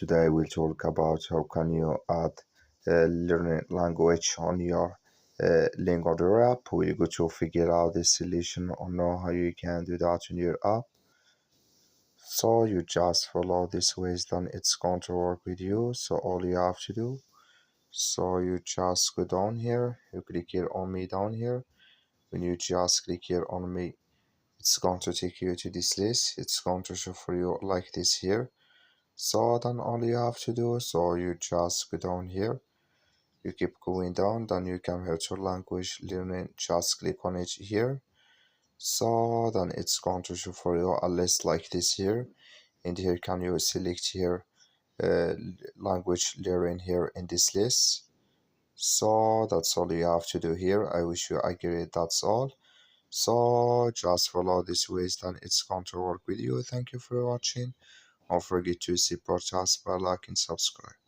Today we'll talk about how can you add learning language on your LingoDeer app. We're going to figure out this solution or know how you can do that in your app. So you just follow this ways, then it's going to work with you. So all you have to do, so you just go down here, you click here on me down here. When you just click here on me, it's going to take you to this list. It's going to show for you like this here. So then all you have to do, so you just go down here, you keep going down, then you can have your language learning, just click on it here. So then it's going to show for you a list like this here, and here can you select here uh, language learning here in this list. So that's all you have to do here. I wish you agree, that's all. So just follow this ways, then it's going to work with you. Thank you for watching. Don't forget to support us by liking and subscribe.